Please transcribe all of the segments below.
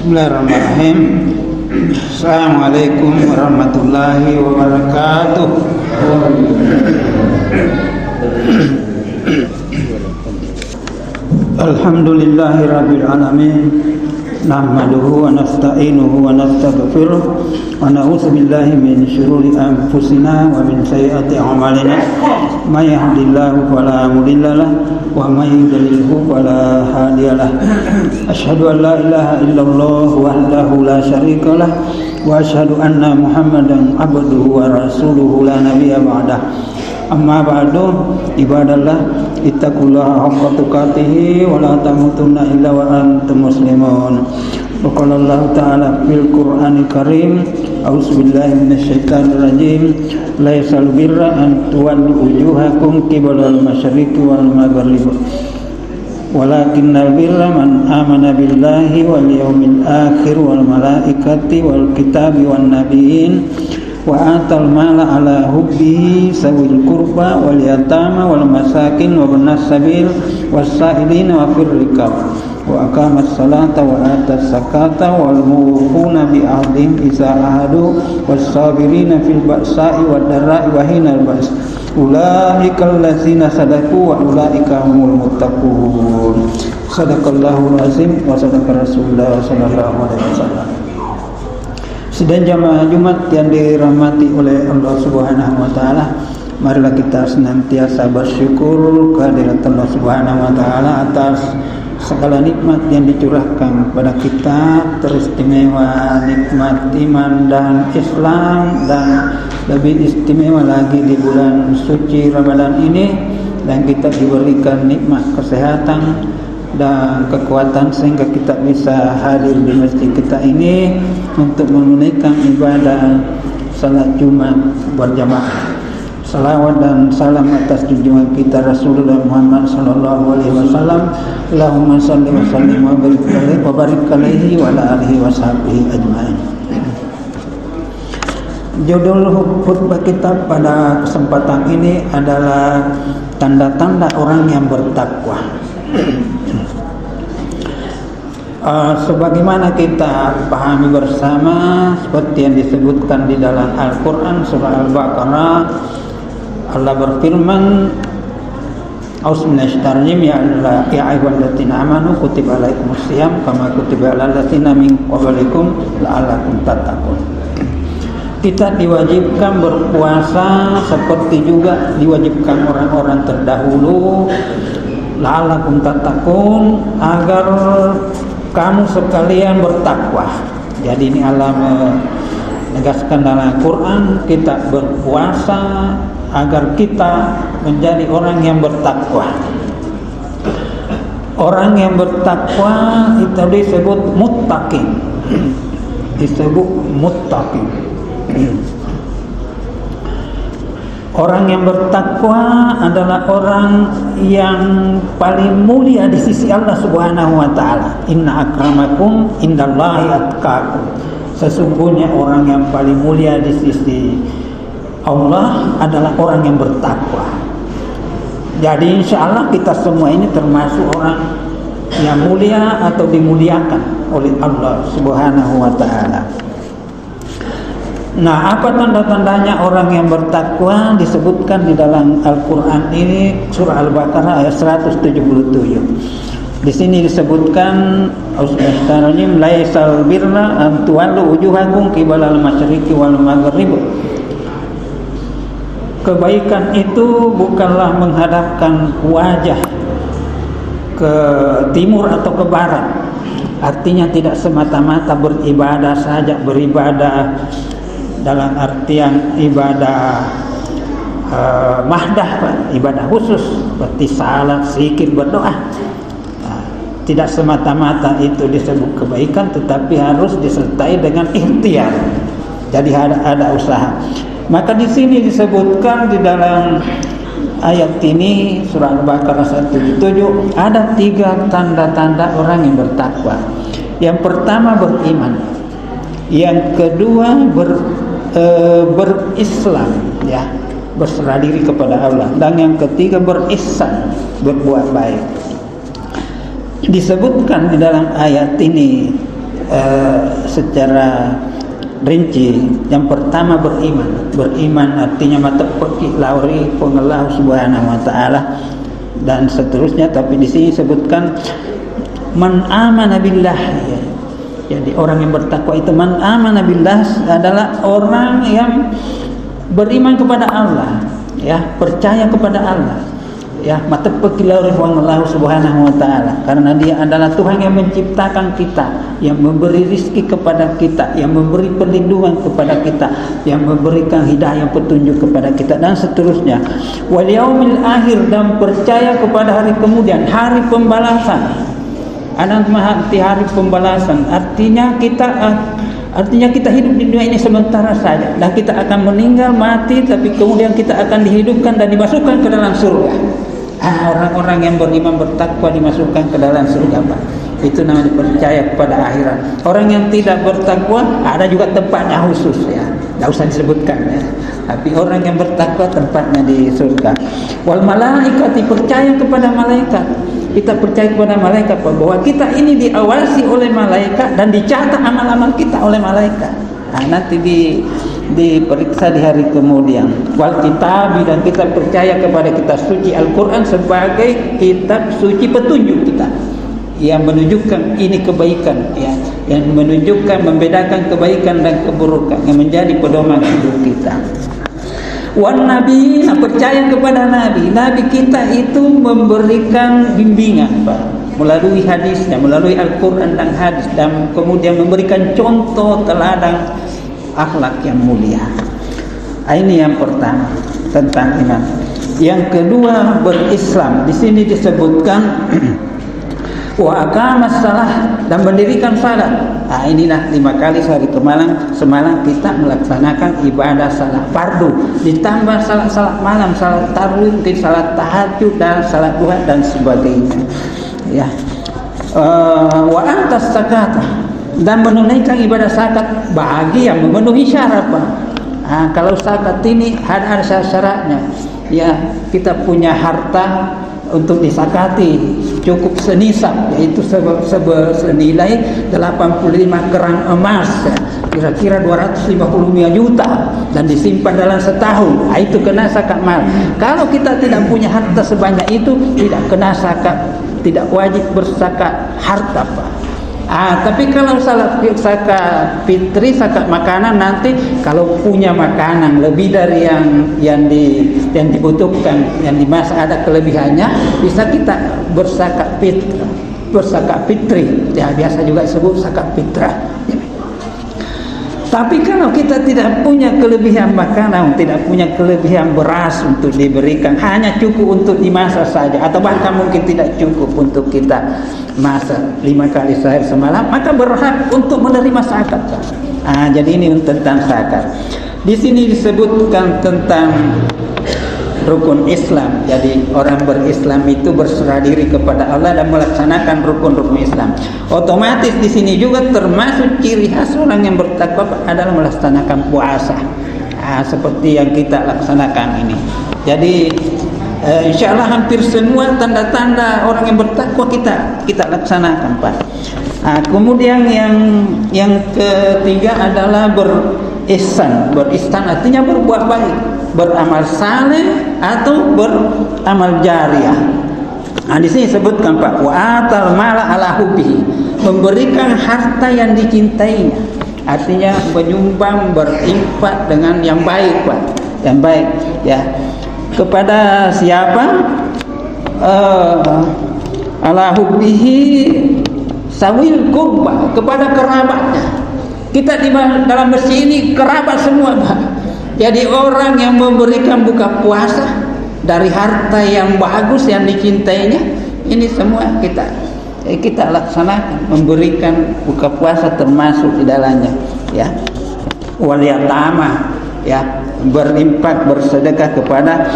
Bismillahirrahmanirrahim. Assalamualaikum warahmatullahi wabarakatuh. Alhamdulillahirabbil alamin. Nahmaduhu wa nasta'inuhu wa nastaghfiruh wa na'udzu billahi min syururi anfusina wa min sayyiati a'malina. May yahdihillahu fala mudhillalah wa may yudlilhu fala hadiyalah. Asyhadu an la ilaha illallah wahdahu la syarikalah wa asyhadu anna Muhammadan abduhu wa rasuluhu la nabiyya ba'dah. Amma ba'du, ibadallah, ittaqullaha haqqa tuqatih wa la tamutunna illa wa antum muslimun. Wa qala Allah ta'ala fil Qur'anil Karim, a'udzubillahi minasyaitonir rajim. Laisal birra an tuwallu wujuhakum qibalal masyriqi wal maghrib, walakinnal birra man amana billahi wal yawmil akhir wal malaikati wal kitabi wan nabiyyin wa atal mala ala hubbihi sawil qurba wal yatama wal masakin wa ibnas sabil was-sa'ilin wa fir riqab wa aqamas salata wa atas zakata wal mufuna bi ahdihim idza ahadu was-sabirina fil ba'sa'i wad dharra'i wa hinal ba's ulaikal ladzina sadaqu wa ulaika humul muttaqun. Sadaqallahul azim wa sadaqa rasulullah sallallahu alaihi wasallam. Sidang jamaah Jumat yang dirahmati oleh Allah Subhanahu wa taala, marilah kita senantiasa bersyukur kehadirat Allah Subhanahu wa taala atas segala nikmat yang dicurahkan kepada kita, teristimewa nikmat iman dan Islam, dan lebih istimewa lagi di bulan suci Ramadan ini, dan kita diberikan nikmat kesehatan dan kekuatan sehingga kita bisa hadir di masjid kita ini untuk menunaikan ibadah salat Jumat berjamaah. Salawat dan salam atas junjungan kita Rasulullah Muhammad sallallahu alaihi wasallam. Allahumma shalli wa sallim wa barik alaihi wa ala alihi washabihi ajmain. Judul khutbah kita pada kesempatan ini adalah tanda-tanda orang yang bertakwa. Sebagaimana kita pahami bersama, seperti yang disebutkan di dalam Al-Quran surah Al-Baqarah, Allah berfirman, ya ayyuhalladzina amanu kutiba alaikumusiyam kama kutiba alal ladzina min qablikum la'allakum tattaqun. Kita diwajibkan berpuasa seperti juga diwajibkan orang-orang terdahulu, la'allakum tattaqun, agar kamu sekalian bertakwa. Jadi ini Allah menegaskan dalam Al-Quran, kita berpuasa agar kita menjadi orang yang bertakwa. Orang yang bertakwa itu disebut muttaqin. Disebut muttaqin. Orang yang bertakwa adalah orang yang paling mulia di sisi Allah Subhanahu wa taala. Inna akramakum indallahi atqakum. Sesungguhnya orang yang paling mulia di sisi Allah adalah orang yang bertakwa. Jadi insya Allah kita semua ini termasuk orang yang mulia atau dimuliakan oleh Allah Subhanahu wa taala. Nah, apa tanda-tandanya orang yang bertakwa? Disebutkan di dalam Al-Quran ini, surah Al-Baqarah ayat 177. Di sini disebutkan, Auzubillahi laisal birra an tuwallu wujuhakum qibalal masyriqi wal maghrib. Kebaikan itu bukanlah menghadapkan wajah ke timur atau ke barat. Artinya tidak semata-mata beribadah saja, beribadah dalam artian ibadah mahdah, ibadah khusus seperti salat, zikir, berdoa. Tidak semata-mata itu disebut kebaikan, tetapi harus disertai dengan ikhtiar. Jadi ada usaha. Maka di sini disebutkan di dalam ayat ini surah Al-Baqarah 177 ada 3 tanda-tanda orang yang bertakwa. Yang pertama beriman, yang kedua berislam, ya, berserah diri kepada Allah, dan yang ketiga berihsan, berbuat baik. Disebutkan di dalam ayat ini secara rinci. Yang pertama beriman artinya mata peki lauri pengelah subhanahu wa ta'ala dan seterusnya, tapi di sini sebutkan man amana billah, ya. Jadi orang yang bertakwa itu man amana billah adalah orang yang beriman kepada Allah, ya, percaya kepada Allah, ya, mata pekilau Allah subhanahu wa ta'ala, karena dia adalah Tuhan yang menciptakan kita, yang memberi rizki kepada kita, yang memberi perlindungan kepada kita, yang memberikan hidayah petunjuk kepada kita, dan seterusnya. Wal yaumil akhir, dan percaya kepada hari kemudian, hari pembalasan. Anak mahati hari pembalasan, artinya kita hidup di dunia ini sementara saja, dan kita akan meninggal mati, tapi kemudian kita akan dihidupkan dan dimasukkan ke dalam surga. Orang-orang yang beriman bertakwa dimasukkan ke dalam surga, Pak. Itu namanya percaya kepada akhirat. Orang yang tidak bertakwa ada juga tempatnya khusus, ya, tidak usah disebutkan, ya. Tapi orang yang bertakwa tempatnya di surga. Wal malaikati, percaya kepada malaikat. Kita percaya kepada malaikat bahwa kita ini diawasi oleh malaikat dan dicatat amal-amal kita oleh malaikat. Nanti diperiksa di hari kemudian. Wal kitabi, dan kita percaya kepada kitab suci Al-Quran sebagai kitab suci petunjuk kita, yang menunjukkan ini kebaikan, ya, yang menunjukkan membedakan kebaikan dan keburukan, yang menjadi pedoman hidup kita. Wan nabi, percaya kepada nabi. Nabi kita itu memberikan bimbingan, Pak, melalui hadisnya, melalui Al-Quran dan hadis, dan kemudian memberikan contoh teladan akhlak yang mulia. Ini yang pertama tentang iman. Yang kedua berislam. Di sini disebutkan wa aqamas salah, dan mendirikan salat. Inilah 5 kali sehari semalam kita melaksanakan ibadah salat fardu, ditambah salat malam, salat tarawih, salat tahajud, dan salat duha dan sebagainya, ya. Wa antas zakat, dan menunaikan ibadah zakat bagi yang memenuhi syarat, Pak. Kalau zakat ini ada syaratnya, ya, kita punya harta untuk disakati cukup senisab, yaitu senilai 85 kerang emas, ya, kira-kira 255 juta, dan disimpan dalam setahun. Itu kena zakat mal. Kalau kita tidak punya harta sebanyak itu, tidak kena zakat, tidak wajib berzakat harta, Pak. Tapi kalau zakat fitri, zakat makanan, nanti kalau punya makanan lebih dari yang dibutuhkan, yang dimasak ada kelebihannya, bisa kita berzakat fitri, ya, biasa juga disebut zakat fitrah. Tapi kalau kita tidak punya kelebihan makanan, tidak punya kelebihan beras untuk diberikan, hanya cukup untuk dimasak saja, atau bahkan mungkin tidak cukup untuk kita masak 5 kali sehari semalam, maka berhak untuk menerima zakat. Jadi ini tentang zakat. Di sini disebutkan tentang rukun Islam. Jadi orang berislam itu berserah diri kepada Allah dan melaksanakan rukun-rukun Islam. Otomatis di sini juga termasuk ciri khas orang yang bertakwa adalah melaksanakan puasa. Seperti yang kita laksanakan ini. Jadi insya Allah hampir semua tanda-tanda orang yang bertakwa kita laksanakan, Pak. Kemudian yang ketiga adalah berihsan. Berihsan artinya berbuat baik, beramal saleh atau beramal jariah. Di sini sebutkan, Pak, wa atal mala ala hubbihi, memberikan harta yang dicintainya. Artinya menyumbang, berinfak dengan yang baik, Pak, yang baik, ya. Kepada siapa? Ala hubbihi sawil qurba, kepada kerabatnya. Kita di dalam masjid ini kerabat semua, Pak. Jadi orang yang memberikan buka puasa dari harta yang bagus yang dicintainya, ini semua kita laksanakan, memberikan buka puasa termasuk di dalamnya, ya. Wal yatama, ya, berinfak, bersedekah kepada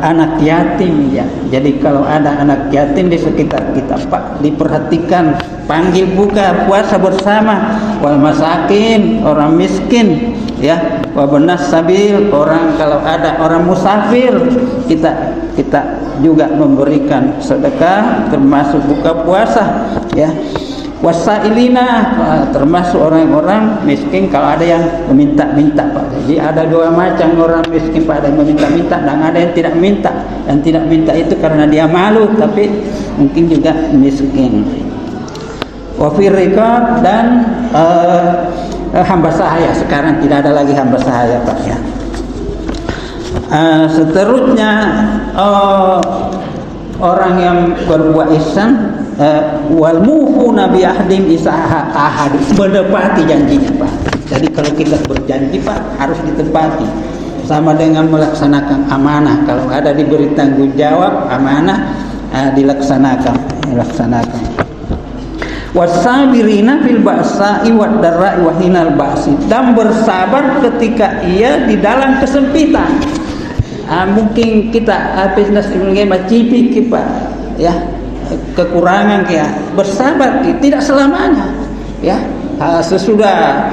anak yatim, ya. Jadi kalau ada anak yatim di sekitar kita, Pak, diperhatikan, panggil buka puasa bersama. Wal masakin, orang miskin, ya. Wa benas sabil, orang kalau ada orang musafir, kita juga memberikan sedekah termasuk buka puasa, ya. Wasailina, termasuk orang-orang miskin kalau ada yang meminta-minta Pak. Jadi ada dua macam orang miskin Pak, ada yang meminta-minta dan ada yang tidak minta. Yang tidak minta itu karena dia malu tapi mungkin juga miskin. Wafir riqab dan hamba sahaya. Sekarang tidak ada lagi hamba sahaya Pak ya. Seterusnya orang yang berbuat ihsan, wal mufuna bi ahdim isaha ahad, menepati janjinya Pak. Jadi kalau kita berjanji Pak harus ditepati. Sama dengan melaksanakan amanah. Kalau ada diberi tanggung jawab amanah, dilaksanakan. Wasabirina fil ba'sa'i wad darra'i wa hinal ba'si, dan bersabar ketika ia di dalam kesempitan. Mungkin kita bisnis ini cipik Pak ya, kekurangan ya, bersabar tidak selamanya ya. Sesudah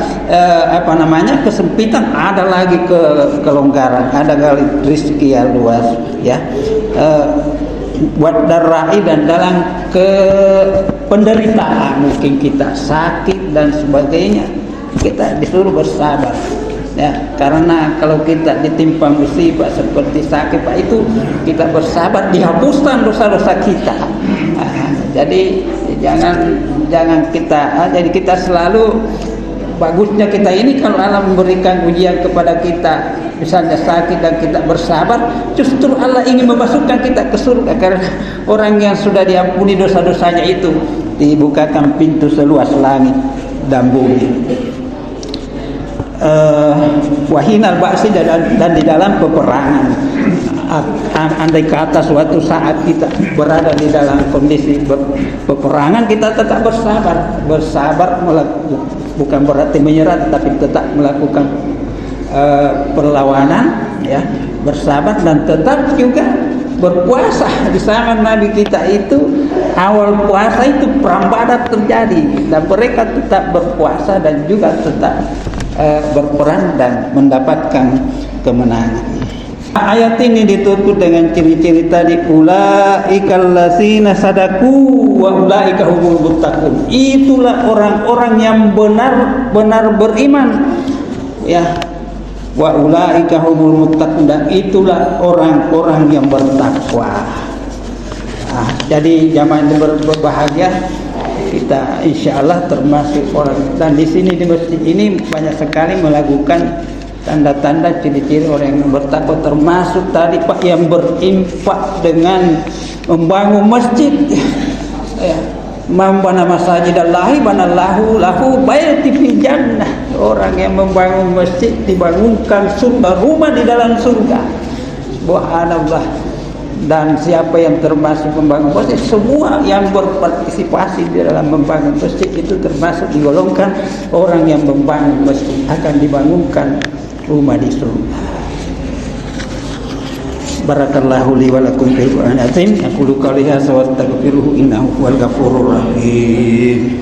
kesempitan ada lagi kelonggaran, ada kali rezeki yang luas ya. Buat darai dan dalam penderitaan, mungkin kita sakit dan sebagainya, kita disuruh bersabar ya, karena kalau kita ditimpa musibah seperti sakit Pak, itu kita bersabar dihapuskan dosa-dosa kita. Jadi jangan kita, jadi kita selalu, bagusnya kita ini kalau Allah memberikan ujian kepada kita, misalnya sakit dan kita bersabar, justru Allah ingin memasukkan kita ke surga, karena orang yang sudah diampuni dosa-dosanya itu dibukakan pintu seluas langit dan bumi. Wahinal ba'si, dan di dalam peperangan. Andai kata suatu saat kita berada di dalam kondisi peperangan, kita tetap bersabar bukan berarti menyerah, tapi tetap melakukan perlawanan ya, bersabar dan tetap juga berpuasa. Di zaman Nabi kita itu awal puasa itu perang Badar terjadi, dan mereka tetap berpuasa dan juga tetap berperang dan mendapatkan kemenangan. Ayat ini ditutup dengan ciri-ciri tadi, ulaikal ladzina sadaku wa ulaika humul muttaqun. Itulah orang-orang yang benar-benar beriman ya, wa ulaika humul muttaqun, dan itulah orang-orang yang bertakwa. Jadi jamaah yang berbahagia, kita insyaallah termasuk orang, dan di sini di masjid ini banyak sekali melakukan tanda-tanda ciri-ciri orang yang bertakwa, termasuk tadi Pak yang berinfak dengan membangun masjid ya, membana masajidallahi banallahu lahu baiti fil jannah. Orang yang membangun masjid dibangunkan surga, rumah di dalam surga. Subhanallah. Dan siapa yang termasuk membangun masjid, semua yang berpartisipasi di dalam membangun masjid itu termasuk digolongkan orang yang membangun masjid, akan dibangunkan rumah di surga. Barakallahu li wa lakum fil Qur'anil azim. Aqulu qawli hadza wa astaghfiruhu innahu huwal ghafurur rahim.